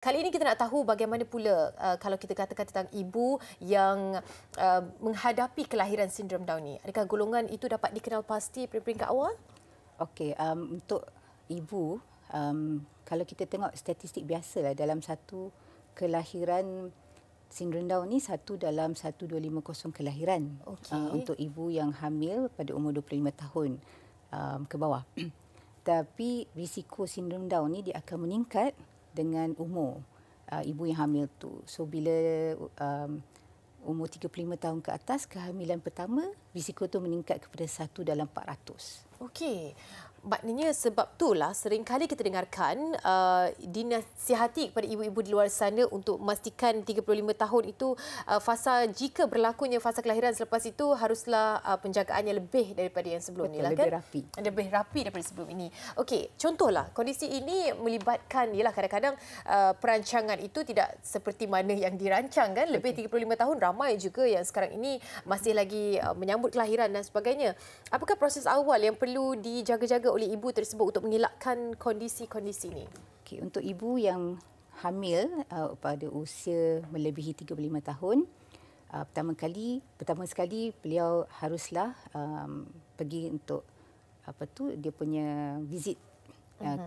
Kali ini kita nak tahu bagaimana pula kalau kita katakan tentang ibu yang menghadapi kelahiran sindrom Down ni. Adakah golongan itu dapat dikenal pasti pada peringkat awal? Okey, untuk ibu, kalau kita tengok statistik biasalah dalam satu kelahiran sindrom Down ni, satu dalam 1250 kelahiran untuk ibu yang hamil pada umur 25 tahun ke bawah. Tapi risiko sindrom Down ni dia akan meningkat dengan umur ibu yang hamil tu. So bila umur 35 tahun ke atas, kehamilan pertama, risiko tu meningkat kepada 1 dalam 400. Okey. Maknanya sebab itulah seringkali kita dengarkan dinasihati kepada ibu-ibu di luar sana untuk memastikan 35 tahun itu fasa, jika berlakunya fasa kelahiran selepas itu haruslah penjagaannya lebih daripada yang sebelum ni lah, kan? Lebih rapi. Lebih rapi daripada sebelum ini. Okey, contohlah kondisi ini melibatkan, yalah, kadang-kadang perancangan itu tidak seperti mana yang dirancang, kan? Lebih 35 tahun, ramai juga yang sekarang ini masih lagi menyambut kelahiran dan sebagainya. Apakah proses awal yang perlu dijaga-jaga oleh ibu tersebut untuk mengelakkan kondisi-kondisi ini? Okay, untuk ibu yang hamil pada usia melebihi 35 tahun, pertama sekali beliau haruslah pergi untuk dia punya visit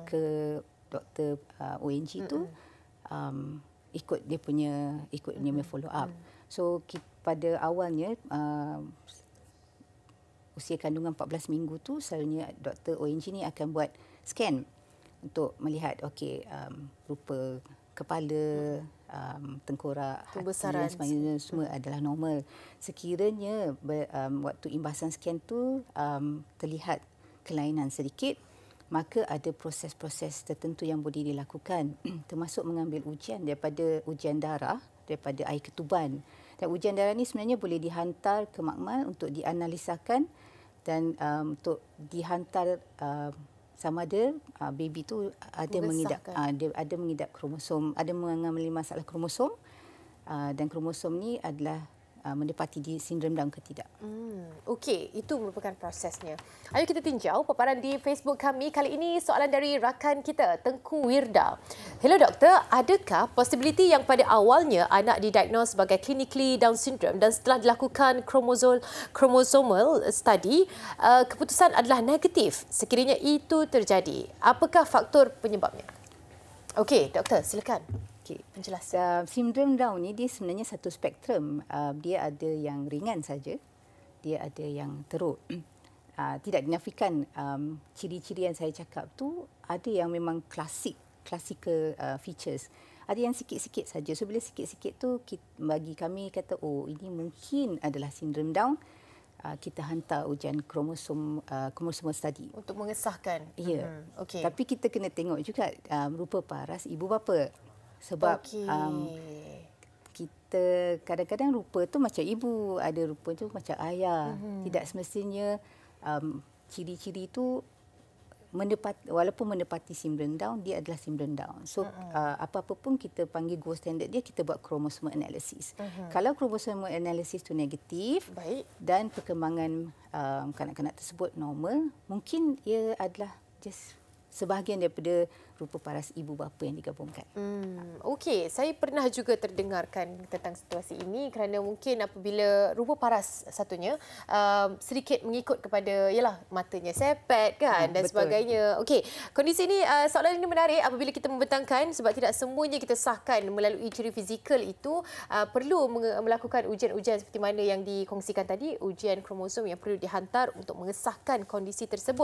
ke doktor ONG tu, ikut dia punya follow up. So pada awalnya usia kandungan 14 minggu tu, selalunya doktor ONG ni akan buat scan untuk melihat rupa kepala, tengkorak, hati dan semua adalah normal. Sekiranya waktu imbasan scan tu terlihat kelainan sedikit, maka ada proses-proses tertentu yang boleh dilakukan, termasuk mengambil ujian daripada ujian darah, daripada air ketuban. Dan ujian darah ni sebenarnya boleh dihantar ke makmal untuk dianalisakan dan untuk dihantar sama ada baby tu ada mengidap kromosom, ada mengalami masalah kromosom, dan kromosom ni adalah mendapati di sindrom Down ke tidak. Okey, itu merupakan prosesnya. Ayo kita tinjau paparan di Facebook kami. Kali ini soalan dari rakan kita, Tengku Wirda. Hello doktor, adakah possibility yang pada awalnya anak didiagnos sebagai clinically Down syndrome dan setelah dilakukan chromosomal study, keputusan adalah negatif? Sekiranya itu terjadi, apakah faktor penyebabnya? Okey, doktor, silakan. Penjelasan. Sindrom Down ni dia sebenarnya satu spektrum. Dia ada yang ringan saja, dia ada yang teruk. Tidak dinafikan ciri-ciri yang saya cakap tu ada yang memang classical features. Ada yang sikit-sikit saja. So bila sikit-sikit tu bagi kami kata, oh ini mungkin adalah sindrom Down, kita hantar ujian kromosomal study untuk mengesahkan. Ya. Tapi kita kena tengok juga rupa paras ibu bapa. Sebab kita kadang-kadang rupa tu macam ibu, ada rupa tu macam ayah. Tidak semestinya ciri-ciri tu walaupun menepati sindrom Down, dia adalah sindrom Down. So apa-apa pun kita panggil gold standard dia, kita buat chromosomal analysis. Kalau chromosomal analysis tu negatif, dan perkembangan kanak-kanak tersebut normal, mungkin ia adalah just sebahagian daripada rupa paras ibu bapa yang digabungkan. Okey, saya pernah juga terdengarkan tentang situasi ini kerana mungkin apabila rupa paras satunya sedikit mengikut kepada matanya sepet, kan, dan sebagainya. Okey, kondisi ini, soalan ini menarik apabila kita membentangkan, sebab tidak semuanya kita sahkan melalui ciri fizikal itu. Perlu melakukan ujian-ujian seperti mana yang dikongsikan tadi, ujian kromosom yang perlu dihantar untuk mengesahkan kondisi tersebut.